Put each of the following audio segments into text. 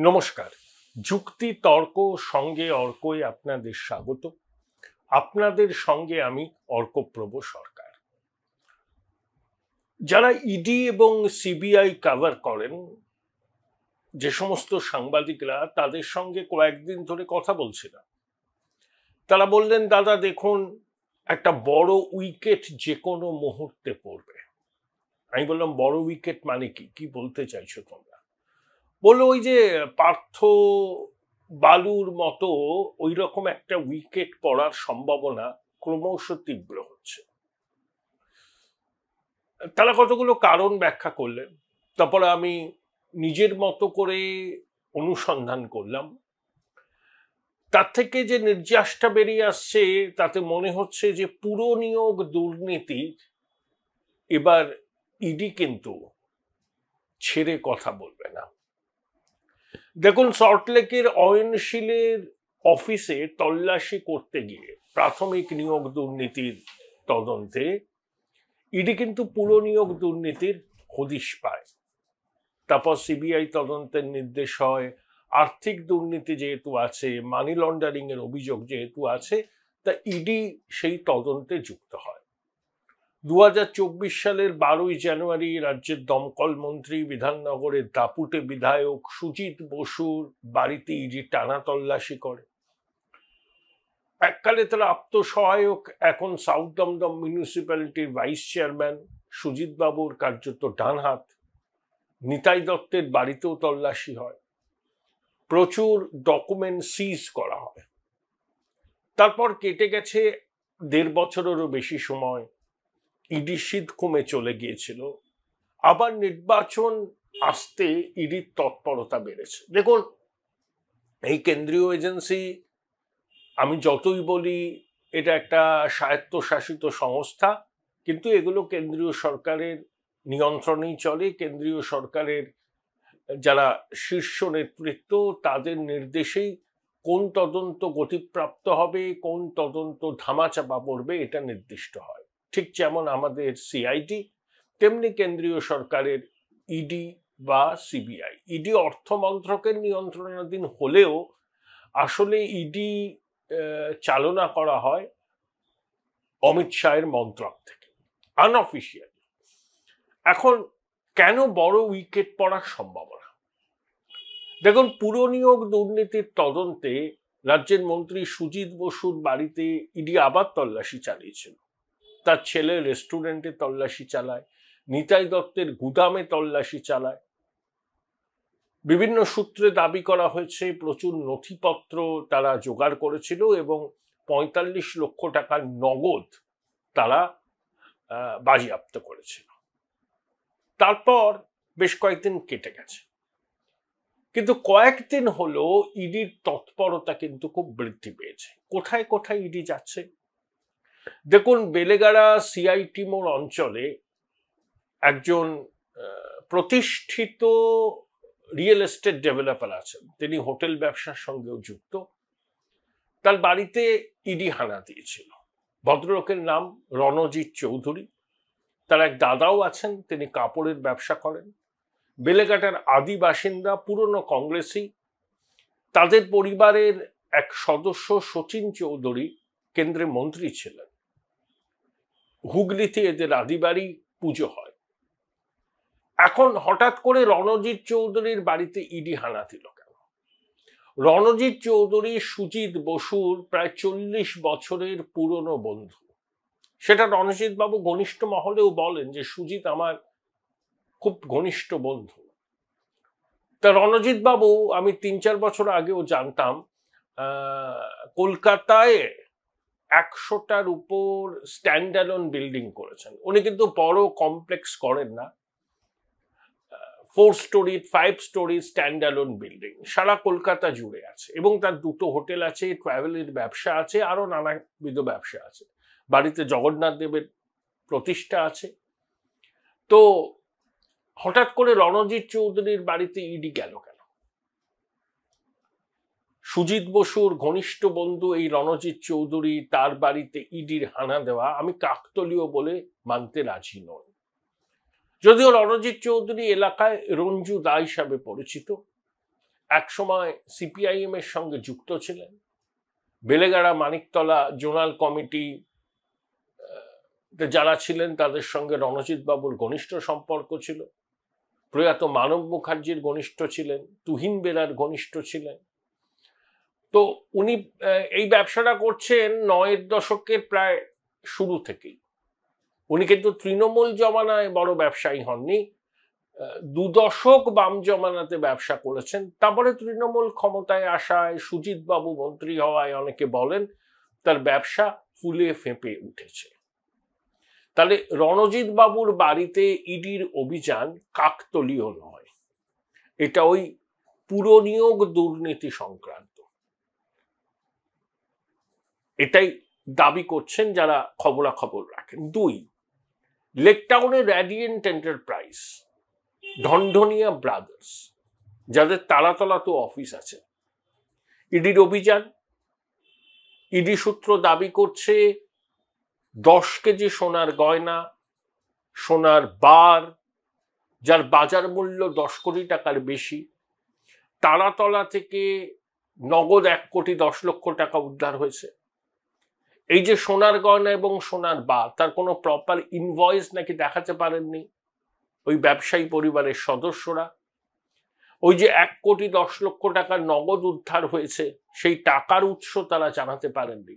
নমস্কার। যুক্তি তর্ক সঙ্গে অর্কই আপনাদের স্বাগত। আপনাদের সঙ্গে আমি অর্কপ্রভ সরকার। যারা ইডি এবং সিবিআই কভার করেন, যে সমস্ত সাংবাদিকরা, তাদের সঙ্গে কয়েকদিন ধরে কথা বলছিলাম। তারা বললেন, দাদা দেখুন, একটা বড় উইকেট যে কোনো মুহূর্তে পড়বে। আমি বললাম, বড় উইকেট মানে কি বলতে চাইছো তোমরা? বললো, ওই যে পার্থ বালুর মতো ওই রকম একটা উইকেট পড়ার সম্ভাবনা ক্রমশ তীব্র হচ্ছে। তারা কতগুলো কারণ ব্যাখ্যা করলেন। তারপরে আমি নিজের মতো করে অনুসন্ধান করলাম। তার থেকে যে নির্যাসটা বেরিয়ে আসছে, তাতে মনে হচ্ছে যে পুরো নিয়োগ দুর্নীতি এবার ইডি কিন্তু ছেড়ে কথা বলবে না। দেখুন, সল্টলেকের অয়নশীলের অফিসে তল্লাশি করতে গিয়ে প্রাথমিক নিয়োগ দুর্নীতির তদন্তে ইডি কিন্তু পুরো নিয়োগ দুর্নীতির হদিশ পায়। তারপর সিবিআই তদন্তের নির্দেশ হয়। আর্থিক দুর্নীতি যেহেতু আছে, মানি লন্ডারিং এর অভিযোগ যেহেতু আছে, তা ইডি সেই তদন্তে যুক্ত হয়। 2024 সালের 12ই জানুয়ারি রাজ্যের দমকল মন্ত্রী, বিধাননগরের দাপুটে বিধায়ক সুজিত বসুর বাড়িতে ইডি টানা তল্লাশি করে। এককালে তারা আত্মসহায়ক, এখন সাউথ দমদম মিউনিসিপ্যালিটির ভাইস চেয়ারম্যান সুজিত বাবুর কার্যত ডান হাত। নিতাই দত্তের বাড়িতেও তল্লাশি হয়, প্রচুর ডকুমেন্ট সিজ করা হয়। তারপর কেটে গেছে 1.5 বছরেরও বেশি সময়। ইডি শীত কমে চলে গিয়েছিল। আবার নির্বাচন আসতে ইডির তৎপরতা বেড়েছে। দেখুন, এই কেন্দ্রীয় এজেন্সি, আমি যতই বলি এটা একটা স্বায়ত্তশাসিত সংস্থা, কিন্তু এগুলো কেন্দ্রীয় সরকারের নিয়ন্ত্রণেই চলে। কেন্দ্রীয় সরকারের যারা শীর্ষ নেতৃত্ব, তাদের নির্দেশেই কোন তদন্ত গতিপ্রাপ্ত হবে, কোন তদন্ত ধামাচাপা পড়বে, এটা নির্দিষ্ট হয়। ঠিক যেমন আমাদের সিআইডি, তেমনি কেন্দ্রীয় সরকারের ইডি বা সিবিআই। ইডি অর্থ মন্ত্রকের নিয়ন্ত্রণাধীন হলেও আসলে ইডি চালনা করা হয় অমিত শাহের মন্ত্রক থেকে, আনঅফিসিয়াল। এখন কেন বড় উইকেট পড়ার সম্ভাবনা? দেখুন, পুরো নিয়োগ দুর্নীতির তদন্তে রাজ্যের মন্ত্রী সুজিত বসুর বাড়িতে ইডি আবার তল্লাশি চালিয়েছিল। তার ছেলে রেস্টুরেন্টে তল্লাশি চালায়, নিতাই দত্তের গুদামে তল্লাশি চালায়। বিভিন্ন সূত্রে দাবি করা হয়েছে প্রচুর নথিপত্র তারা জোগাড় করেছিল এবং 45 লক্ষ টাকার নগদ তারা বাজেয়াপ্ত করেছিল। তারপর বেশ কয়েকদিন কেটে গেছে, কিন্তু কয়েকদিন হলো ইডির তৎপরতা কিন্তু খুব বৃদ্ধি পেয়েছে। কোথায় কোথায় ইডি যাচ্ছে দেখুন। বেলেগাড়া সিআইটি মোড় অঞ্চলে একজন প্রতিষ্ঠিত রিয়েল এস্টেট ডেভেলপার আছেন, তিনি হোটেল ব্যবসার সঙ্গেও যুক্ত। তার বাড়িতে ইডি হানা দিয়েছিল। ভদ্রলোকের নাম রণজিৎ চৌধুরী। তার এক দাদাও আছেন, তিনি কাপড়ের ব্যবসা করেন। বেলেঘাটার আদি বাসিন্দা, পুরনো কংগ্রেসী। তাদের পরিবারের এক সদস্য শচীন চৌধুরী কেন্দ্রে মন্ত্রী ছিলেন। হুগলিতে এদের আদি বাড়ি, পুজো হয়। এখন হঠাৎ করে রণজিৎ চৌধুরীর বাড়িতে ইডি হানা দিল কেন? রণজিৎ চৌধুরী সুজিত বসুর প্রায় 40 বছরের পুরনো বন্ধু। সেটা রণজিৎ বাবু ঘনিষ্ঠ মহলেও বলেন যে সুজিত আমার খুব ঘনিষ্ঠ বন্ধু। তা রণজিৎ বাবু, আমি 3-4 বছর আগেও জানতাম, কলকাতায় 100টার উপর স্ট্যান্ডঅ্যালোন বিল্ডিং করেছেন। উনি কিন্তু বড় কমপ্লেক্স করেন না, 4 স্টোরি 5 স্টোরি স্ট্যান্ডঅ্যালোন বিল্ডিং সারা কলকাতা জুড়ে আছে, এবং তার 2টো হোটেল আছে, ট্রাভেলের ব্যবসা আছে, আরো নানাবিধ ব্যবসা আছে। বাড়িতে জগন্নাথ দেবের প্রতিষ্ঠা আছে। তো হঠাৎ করে রণজিৎ চৌধুরীর বাড়িতে ইডি গেল কেন? সুজিত বসুর ঘনিষ্ঠ বন্ধু এই রণজিৎ চৌধুরী, তার বাড়িতে ইডির হানা দেওয়া আমি কাকতলীয় বলে মানতে রাজি নই। যদিও রণজিৎ চৌধুরী এলাকায় রঞ্জু দা হিসাবে পরিচিত, একসময় সিপিআইএম এর সঙ্গে যুক্ত ছিলেন। বেলেগাড়া মানিকতলা জোনাল কমিটি যারা ছিলেন তাদের সঙ্গে রণজিৎ বাবুর ঘনিষ্ঠ সম্পর্ক ছিল, প্রয়াত মানব মুখার্জির ঘনিষ্ঠ ছিলেন, তুহিন বেরার ঘনিষ্ঠ ছিলেন। তো উনি এই ব্যবসাটা করছেন ৯-এর দশকের প্রায় শুরু থেকেই। উনি কিন্তু তৃণমূল জমানায় বড় ব্যবসায়ী হননি, ২ দশক বাম জমানাতে ব্যবসা করেছেন। তারপরে তৃণমূল ক্ষমতায় আসায়, সুজিত বাবু মন্ত্রী হওয়ায় অনেকে বলেন তার ব্যবসা ফুলে ফেঁপে উঠেছে। তাহলে রণজিৎ বাবুর বাড়িতে ইডির অভিযান কাকতলীয় নয়, এটা ওই পুরনিয়োগ দুর্নীতি সংক্রান্ত, এটাই দাবি করছেন যারা খবরাখবর রাখেন। ২, লেকটাউনের রেডিয়েন্ট এন্টারপ্রাইজ, ঢনঢনিয়া ব্রাদার্স, যাদের তালাতলাতে অফিস আছে, ইডির অভিযান। ইডি সূত্র দাবি করছে 10 কেজি সোনার গয়না, সোনার বার, যার বাজার মূল্য 10 কোটি টাকার বেশি, তালাতলা থেকে নগদ 1 কোটি 10 লক্ষ টাকা উদ্ধার হয়েছে। এই যে সোনার গয়না এবং সোনার বার, তার কোনো প্রপার ইনভয়েস নাকি দেখাতে পারেননি ওই ব্যবসায়ী পরিবারের সদস্যরা। ওই যে 1 কোটি 10 লক্ষ টাকার নগদ উদ্ধার হয়েছে, সেই টাকার উৎস তারা জানাতে পারেননি।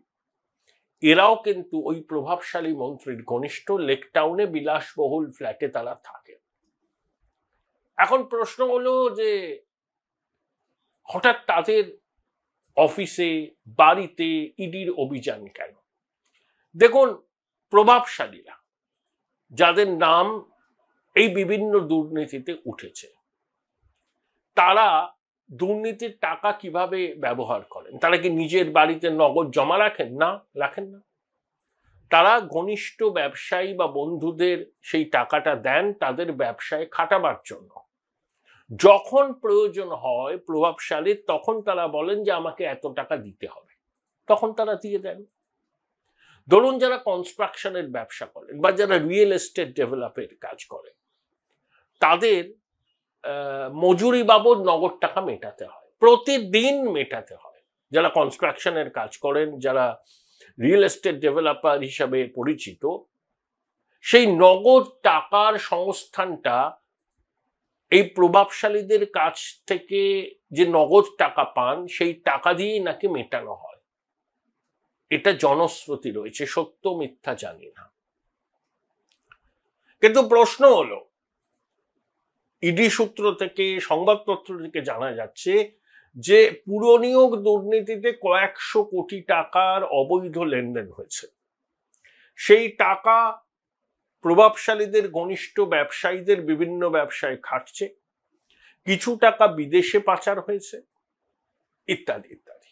এরাও কিন্তু ওই প্রভাবশালী মন্ত্রীর ঘনিষ্ঠ, লেকটাউনে বিলাসবহুল ফ্ল্যাটে তারা থাকে। এখন প্রশ্ন হলো যে হঠাৎ তাদের অফিসে, বাড়িতে ইডির অভিযান কেন? দেখুন, প্রভাবশালীরা যাদের নাম এই বিভিন্ন দুর্নীতিতে উঠেছে, তারা দুর্নীতির টাকা কিভাবে ব্যবহার করেন? তারা কি নিজের বাড়িতে নগদ জমা রাখেন? না, রাখেন না। তারা ঘনিষ্ঠ ব্যবসায়ী বা বন্ধুদের সেই টাকাটা দেন তাদের ব্যবসায় খাটাবার জন্য। যখন প্রয়োজন হয় প্রভাবশালীর, তখন তারা বলেন যে আমাকে এত টাকা দিতে হবে, তখন তারা দিয়ে দেন। ধরুন, যারা কনস্ট্রাকশনের ব্যবসা করেন বা যারা রিয়েল এস্টেট ডেভেলপের কাজ করেন, তাদের মজুরি বাবদ নগদ টাকা মেটাতে হয়, প্রতিদিন মেটাতে হয়। যারা কনস্ট্রাকশনের কাজ করেন, যারা রিয়েল এস্টেট ডেভেলপার হিসাবে পরিচিত, সেই নগদ টাকার সংস্থানটা এই প্রভাবশালীদের কাছ থেকে যে নগদ টাকা পান, সেই টাকা দিয়েই নাকি মেটানো হয়। এটা জনশ্রুতি রয়েছে, সত্য মিথ্যা জানি না। কিন্তু প্রশ্ন হলো, ইডি সূত্র থেকে, সংবাদপত্র থেকে জানা যাচ্ছে যে পুরনিয়োগ দুর্নীতিতে কয়েকশো কোটি টাকার অবৈধ লেনদেন হয়েছে। সেই টাকা প্রভাবশালীদের ঘনিষ্ঠ ব্যবসায়ীদের বিভিন্ন ব্যবসায় খাটছে, কিছু টাকা বিদেশে পাচার হয়েছে, ইত্যাদি ইত্যাদি।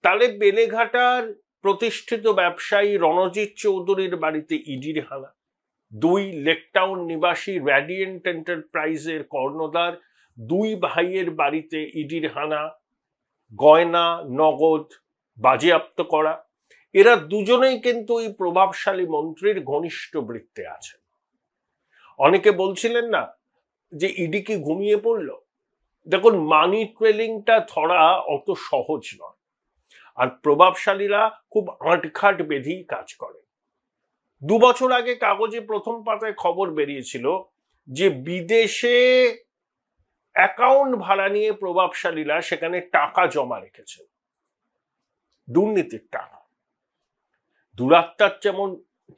তাহলে বেলেঘাটার প্রতিষ্ঠিত ব্যবসায়ী রণজিৎ চৌধুরীর বাড়িতে ইডির হানা। 2, লেকটাউন নিবাসী রেডিয়েন্ট এন্টারপ্রাইজের কর্ণধার 2 ভাইয়ের বাড়িতে ইডির হানা, গয়না নগদ বাজেয়াপ্ত করা। এরা দুজনেই কিন্তু এই প্রভাবশালী মন্ত্রীর ঘনিষ্ঠ বৃত্তে আছেন। অনেকে বলছিলেন না যে ইডি কি ঘুমিয়ে পড়ল? দেখুন, মানি ট্রেলিংটা ধরা অত সহজ নয়, আর প্রভাবশালীরা খুব আঁটঘাট বেঁধেই কাজ করে। 2 বছর আগে কাগজে প্রথম পাতায় খবর বেরিয়েছিল যে বিদেশে অ্যাকাউন্ট ভাড়া নিয়ে প্রভাবশালীরা সেখানে টাকা জমা রেখেছে, দুর্নীতির টাকা। দুরাত্মার যেমন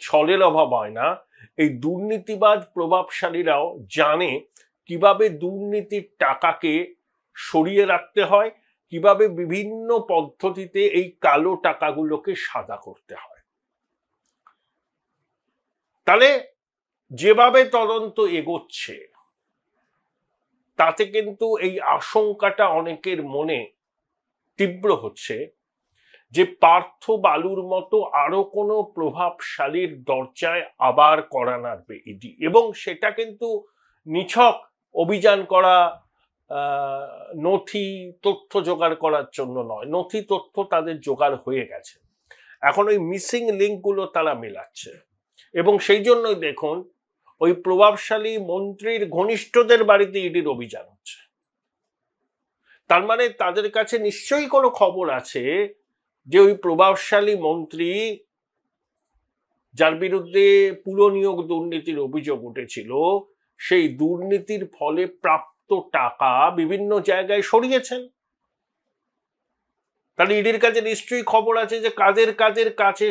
ছলের অভাব হয় না, এই দুর্নীতিবাজ প্রভাবশালীরাও জানে কিভাবে দুর্নীতির টাকাকে সরিয়ে রাখতে হয়, কিভাবে বিভিন্ন পদ্ধতিতে এই কালো টাকাগুলোকে সাদা করতে হয়। তাহলে যেভাবে তদন্ত এগোচ্ছে, তাতে কিন্তু এই আশঙ্কাটা অনেকের মনে তীব্র হচ্ছে যে পার্থ বালুর মতো আরো কোনো প্রভাবশালীর দরজায় আবার কড়া নাড়বে ইডি। এবং সেটা কিন্তু নিছক অভিযান করা, নথি তথ্য জোগাড় করার জন্য নয়। নথি তথ্য তাদের জোগাড় হয়ে গেছে, এখন ওই মিসিং লিঙ্কগুলো তারা মেলাচ্ছে। এবং সেই জন্যই দেখুন, ওই প্রভাবশালী মন্ত্রীর ঘনিষ্ঠদের বাড়িতে ইডির অভিযান হচ্ছে। তার মানে তাদের কাছে নিশ্চয়ই কোনো খবর আছে যে ওই প্রভাবশালী মন্ত্রী যার বিরুদ্ধে পুরো নিয়োগ দুর্নীতির অভিযোগ উঠেছিল, সেই দুর্নীতির ফলে প্রাপ্ত টাকা বিভিন্ন জায়গায় সরিয়েছেন। তাহলে ইডির কাছে নিশ্চয়ই খবর আছে যে কাদের কাদের কাছে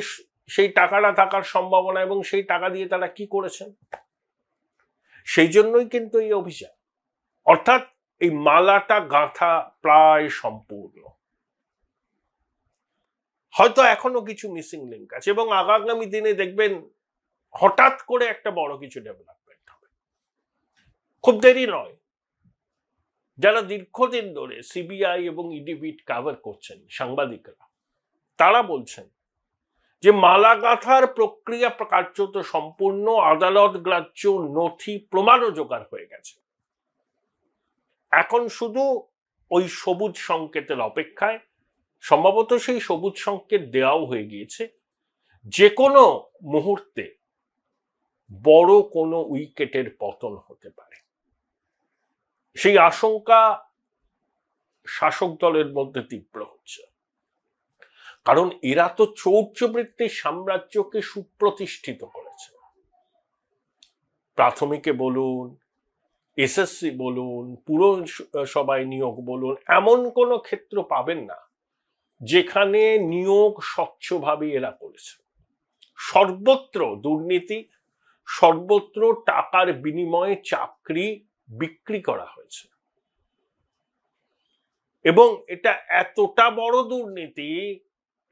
সেই টাকাটা থাকার সম্ভাবনা এবং সেই টাকা দিয়ে তারা কি করেছেন। সেই জন্যই কিন্তু এই অভিযান, অর্থাৎ এই মালাটা গাঁথা প্রায় সম্পূর্ণ। হয়তো এখনো কিছু মিসিং লিঙ্ক আছে এবং আগামী দিনে দেখবেন হঠাৎ করে একটা বড় কিছু ডেভেলপমেন্ট হবে, খুব দেরি নয়। যারা দীর্ঘদিন ধরে সিবিআই এবং ইডি বিট কভার করছেন সাংবাদিকরা, তারা বলছেন যে মালা গাঁথার প্রক্রিয়া কার্যত সম্পূর্ণ, আদালত গ্রাহ্য নথি প্রমাণও জোগাড় হয়ে গেছে। এখন শুধু ওই সবুজ সংকেতের অপেক্ষায়, সম্ভবত সেই সবুজ সংকেত দেওয়াও হয়ে গিয়েছে। যে কোনো মুহূর্তে বড় কোনো উইকেটের পতন হতে পারে, সেই আশঙ্কা শাসক দলের মধ্যে তীব্র হচ্ছে। কারণ এরা তো চৌর্যবৃত্তির সাম্রাজ্যকে সুপ্রতিষ্ঠিত করেছে। প্রাথমিকে বলুন, এসএসসি বলুন, পুরসভায় নিয়োগ বলুন, এমন কোনো ক্ষেত্র পাবেন না যেখানে নিয়োগ স্বচ্ছভাবে এরা করেছে। সর্বত্র দুর্নীতি, সর্বত্র টাকার বিনিময়ে চাকরি বিক্রি করা হয়েছে। এবং এটা এতটা বড় দুর্নীতি,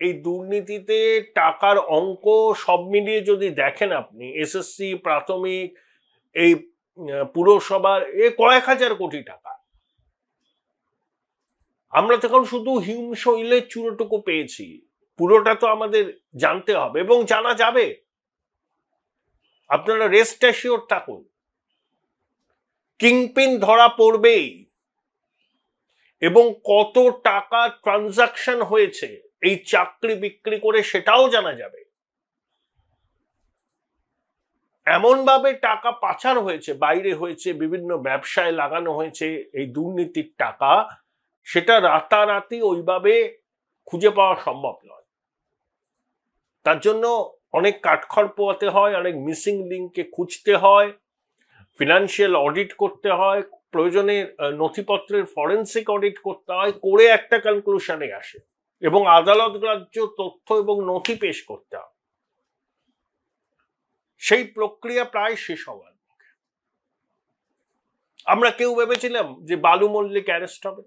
এই দুর্নীতিতে টাকার অঙ্ক সব মিলিয়ে যদি দেখেন আপনি, এসএসসি, প্রাথমিক, এই পুরসভার কয়েক হাজার কোটি টাকা। আমরা তখন শুধু হিমশৈলের চূড়োটুকু পেয়েছি, পুরোটা তো আমাদের জানতে হবে এবং জানা যাবে। আপনারা রেস্ট অ্যাসিওর থাকুন, কিংপিন ধরা পড়বেই। এবং কত টাকা ট্রানজাকশন হয়েছে এই চাকরি বিক্রি করে সেটাও জানা যাবে। এমন ভাবে টাকা পাচার হয়েছে, বাইরে হয়েছে, বিভিন্ন ব্যবসায় লাগানো হয়েছে এই দুর্নীতির টাকা, সেটা রাতারাতি ওইভাবে খুঁজে পাওয়া সম্ভব নয়। তার জন্য অনেক কাঠখড় পোয়াতে হয়, অনেক মিসিং লিঙ্ককে খুঁজতে হয়, ফিনান্সিয়াল অডিট করতে হয়, প্রয়োজনে নথিপত্রের ফরেন্সিক অডিট করতে হয়, করে একটা কনক্লুশনে আসে এবং আদালত গ্রাহ্য তথ্য এবং নথি পেশ করতে হয়। সেই প্রক্রিয়া প্রায় শেষ হওয়ার মুখে। আমরা কেউ ভেবেছিলাম যে বালু মল্লিক অ্যারেস্ট হবে?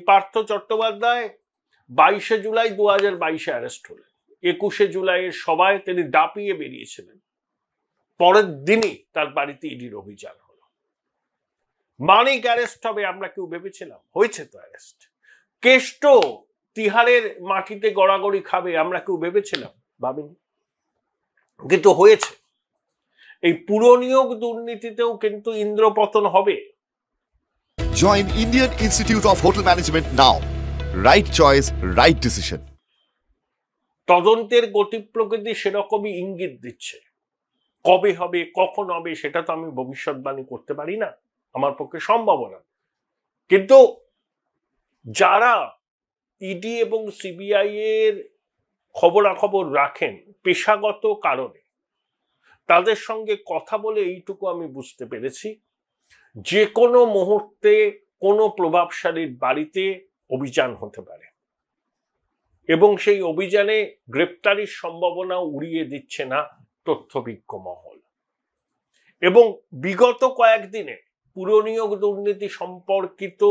পার্থ চট্টোপাধ্যায় 22শে জুলাই 2022 অ্যারেস্ট হলেন। 21শে জুলাইয়ের সভায় তিনি দাপিয়ে বেরিয়েছিলেন, পরের দিনই তার বাড়িতে ইডির অভিযান হলো। মানিক অ্যারেস্ট হবে আমরা কেউ ভেবেছিলাম? হয়েছে তো অ্যারেস্ট। কেষ্ট তিহারের মাটিতে গড়াগড়ি খাবে আমরা কেউ ভেবেছিলাম? ভাবিনি, কিন্তু হয়েছে। এই পুরো নিয়োগ দুর্নীতিতেও কিন্তু ইন্দ্রপতন হবে। Join Indian Institute of Hotel Management now. Right choice, right decision. তদন্তের গতি প্রকৃতি সেরকমই ইঙ্গিত দিচ্ছে। কবে হবে, কখন হবে, সেটা তো আমি ভবিষ্যৎবাণী করতে পারি না, আমার পক্ষে সম্ভব না। কিন্তু যারা ইডি এবং সিবিআই এর খবরাখবর রাখেন পেশাগত কারণে, তাদের সঙ্গে কথা বলে এইটুকু আমি বুঝতে পেরেছি, যে কোনো মুহূর্তে কোনো প্রভাবশালীর বাড়িতে অভিযান হতে পারে এবং সেই অভিযানে গ্রেপ্তারির সম্ভাবনা উড়িয়ে দিচ্ছে না তথ্যভিজ্ঞ মহল। এবং বিগত কয়েকদিনে পুরনিয়োগ দুর্নীতি সম্পর্কিত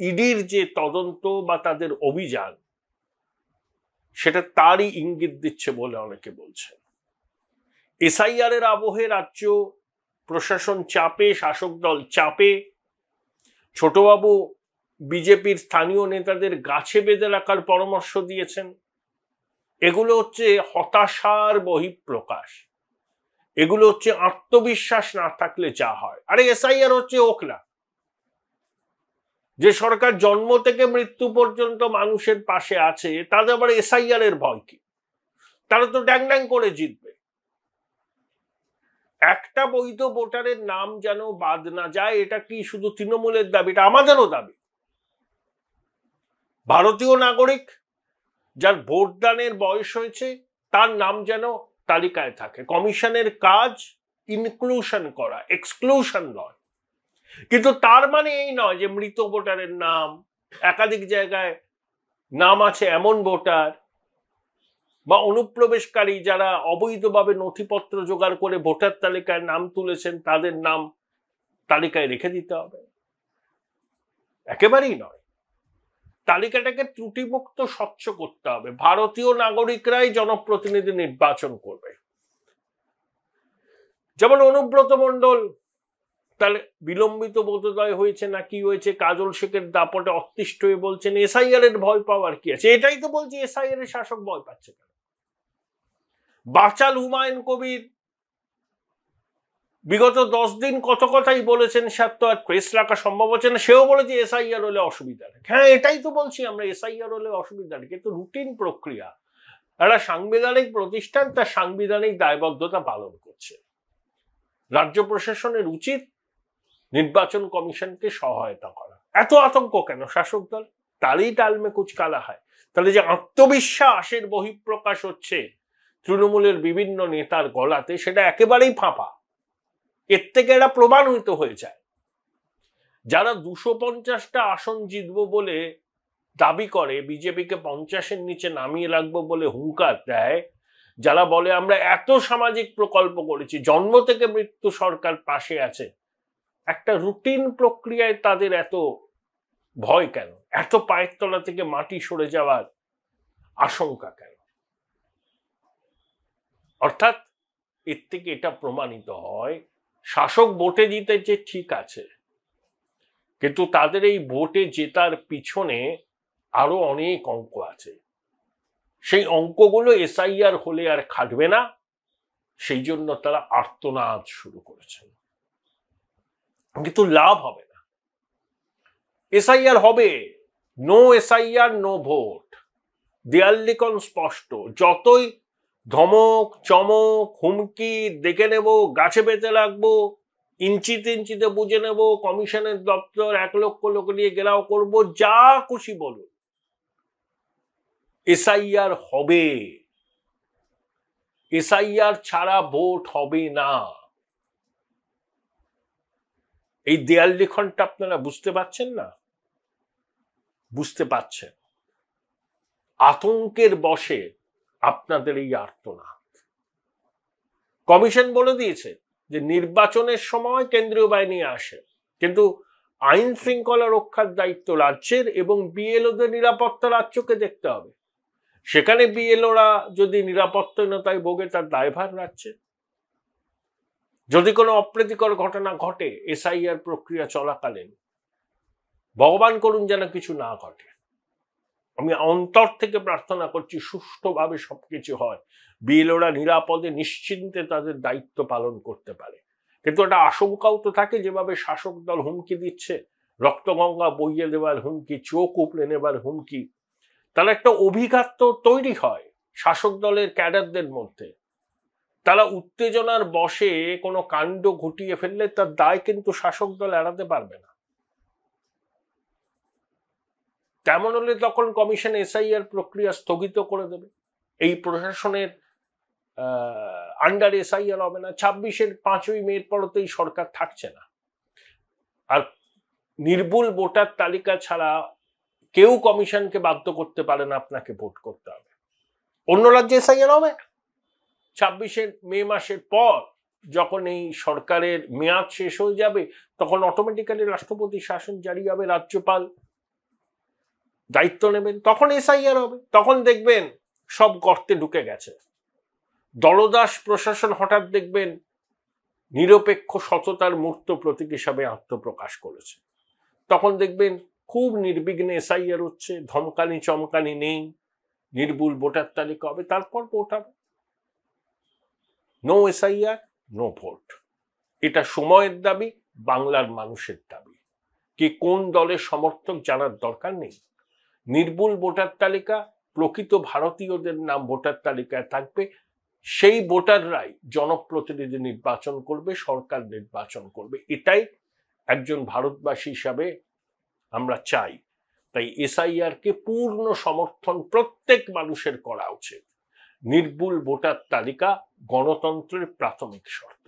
ইডির যে তদন্ত বা তাদের অভিযান, সেটা তারই ইঙ্গিত দিচ্ছে বলে অনেকে বলছেন। এসআইআর এর আবহে রাজ্য প্রশাসন চাপে, শাসক দল চাপে। ছোটবাবু বিজেপির স্থানীয় নেতাদের গাছে বেঁধে রাখার পরামর্শ দিয়েছেন। এগুলো হচ্ছে হতাশার বহিঃপ্রকাশ, এগুলো হচ্ছে আত্মবিশ্বাস না থাকলে যা হয়। আরে এসআইআর হচ্ছে ওকলা, যে সরকার জন্ম থেকে মৃত্যু পর্যন্ত মানুষের পাশে আছে, তাদের আবার এসআইআর এর ভয় কি? তারা তো ড্যাং ড্যাং করে জিতবে। একটা বৈধ ভোটারের নাম যেন বাদ না যায়, এটা কি শুধু তৃণমূলের দাবি, এটা আমাদেরও দাবি। ভারতীয় নাগরিক যার ভোটদানের বয়স হয়েছে তার নাম যেন তালিকায় থাকে। কমিশনের কাজ ইনক্লুশন করা, এক্সক্লুশন নয়। কিন্তু তার মানে এই নয় যে মৃত ভোটারের নাম, একাধিক জায়গায় নাম আছে এমন ভোটার বা অনুপ্রবেশকারী যারা অবৈধভাবে নথিপত্র জোগাড় করে ভোটার তালিকায় নাম তুলেছেন তাদের নাম তালিকায় রেখে দিতে হবে, একেবারেই নয়। তালিকাটাকে ত্রুটিমুক্ত স্বচ্ছ করতে হবে। ভারতীয় নাগরিকরাই জনপ্রতিনিধি নির্বাচন করবে। যেমন অনুব্রত মণ্ডল, তাহলে বিলম্বিত বোধোদয় হয়েছে না কি হয়েছে, কাজল শেখের দাপটে অতিষ্ঠ হয়ে বলছেন এসআইআর এর ভয় পাওয়ার কি আছে। এটাই তো বলছি, এসআইআর এর শাসক ভয় পাচ্ছে কেন। বাচাল হুমায়ুন কবির বিগত 10 দিন কত কথাই বলেছেন, স্যার তো আর প্রেস রাখা সম্ভব হচ্ছে না, সেও বলেছে এসআইআর হলে অসুবিধা নেই। হ্যাঁ, এটাই তো বলছি আমরা, এসআইআর হলে অসুবিধা নেই, কিন্তু রুটিন প্রক্রিয়া, একটা সাংবিধানিক প্রতিষ্ঠান তার সাংবিধানিক দায়বদ্ধতা পালন করছে। রাজ্য প্রশাসনের উচিত নির্বাচন কমিশনকে সহায়তা করা। এত আতঙ্ক কেন শাসক দল? তারই টালমে কুচকালা হয়। তাহলে যে আত্মবিশ্বাসের বহিঃপ্রকাশ হচ্ছে তৃণমূলের বিভিন্ন নেতার গলাতে, সেটা একেবারেই ফাঁপা। এর থেকে এরা প্রমাণিত হয়ে যায়। যারা 250টা আসন জিতবো বলে দাবি করে, বিজেপিকে 50-এর নিচে নামিয়ে রাখবো বলে হুঙ্কার দেয়, যারা বলে আমরা এত সামাজিক প্রকল্প করেছি, জন্ম থেকে মৃত্যু সরকার পাশে আছে, একটা রুটিন প্রক্রিয়ায় তাদের এত ভয় কেন? এত পায়ের তলা থেকে মাটি সরে যাওয়ার আশঙ্কা কেন? অর্থাৎ এর থেকে এটা প্রমাণিত হয় শাসক ভোটে জিতেছে ঠিক আছে, কিন্তু তাদের এই ভোটে জেতার পিছনে আরো অনেক অঙ্ক আছে। সেই অঙ্কগুলো এসআইআর হলে আর খাটবে না, সেই জন্য তারা আর্তনাদ শুরু করেছেন। কিন্তু লাভ হবে না। এসআইআর হবে, নো এসআইআর নো ভোট, দেয়াল লিখন স্পষ্ট। যতই ধমক চমক হুমকি দেখে নেব, গাছে বেঁধে রাখবো, ইঞ্চিতে ইঞ্চিতে বুঝে নেব, কমিশনের দপ্তর 1 লক্ষ লোক নিয়ে ঘেরাও করব, যা খুশি বলুন, এসআইআর হবে। এসআইআর ছাড়া ভোট হবে না। এই দেয়াল লিখনটা আপনারা বুঝতে পারছেন না? বুঝতে পারছেন। আতঙ্কের বশে আপনাদের এই আর্তনাদ। কমিশন বলে দিয়েছে যে নির্বাচনের সময় কেন্দ্রীয় বাহিনী আসে, কিন্তু আইন শৃঙ্খলা রক্ষার দায়িত্ব রাজ্যের এবং বিএলওদের নিরাপত্তা রাজ্যকে দেখতে হবে। সেখানে বিএলওরা যদি নিরাপত্তাহীনতায় ভোগে, তার দায়ভার রাখছে। যদি কোনো অপ্রীতিকর ঘটনা ঘটে এসআইআর প্রক্রিয়া চলাকালীন, ভগবান করুন যেন কিছু না ঘটে, আমি অন্তর থেকে প্রার্থনা করছি সুষ্ঠুভাবে সবকিছু হয়, বিএলওরা নিরাপদে নিশ্চিন্তে তাদের দায়িত্ব পালন করতে পারে। কিন্তু একটা আশঙ্কাও তো থাকে, যেভাবে শাসক দল হুমকি দিচ্ছে, রক্তগঙ্গা বইয়ে দেওয়ার হুমকি, চোখ উপড়ে নেবার হুমকি, তাহলে একটা অভিঘাত তো তৈরি হয় শাসক দলের ক্যাডারদের মধ্যে। তারা উত্তেজনার বশে কোনো কাণ্ড ঘটিয়ে ফেললে তার দায় কিন্তু শাসক দল এড়াতে পারবে না। তেমন হলে তখন কমিশন এসআইআর প্রক্রিয়া স্থগিত করে দেবে। এই প্রশাসনের আন্ডার এসআইআর হবে না। 26-এর 5ই মের পরতেই সরকার থাকছে না। আর নির্ভুল ভোটার তালিকা ছাড়া কেউ কমিশনকে বাধ্য করতে পারে না আপনাকে ভোট করতে হবে। অন্য রাজ্যে এসআইআর হবে 26-এর মে মাসের পর, যখন এই সরকারের মেয়াদ শেষ হয়ে যাবে, তখন অটোমেটিক্যালি রাষ্ট্রপতি শাসন জারি হবে, রাজ্যপাল দায়িত্ব নেবেন, তখন এসআইআর হবে। তখন দেখবেন সব গর্তে ঢুকে গেছে। দলদাস প্রশাসন হঠাৎ দেখবেন নিরপেক্ষ সততার মূর্ত প্রতীক হিসাবে আত্মপ্রকাশ করেছে। তখন দেখবেন খুব নির্বিঘ্নে এসআইআর হচ্ছে, ধমকানি চমকানি নেই, নির্ভুল ভোটার তালিকা হবে, তারপর ভোট হবে। নো এসআইআর নো ভোট, এটা সময়ের দাবি, বাংলার মানুষের দাবি। কে কোন দলের সমর্থক জানার দরকার নেই। নির্ভুল ভোটার তালিকা, প্রকৃত ভারতীয়দের নাম ভোটার তালিকায় থাকবে, সেই ভোটাররাই জনপ্রতিনিধি নির্বাচন করবে, সরকার নির্বাচন করবে। এটাই একজন ভারতবাসী হিসাবে আমরা চাই। তাই এসআইআর কে পূর্ণ সমর্থন প্রত্যেক মানুষের করা উচিত। নির্ভুল ভোটার তালিকা গণতন্ত্রের প্রাথমিক শর্ত।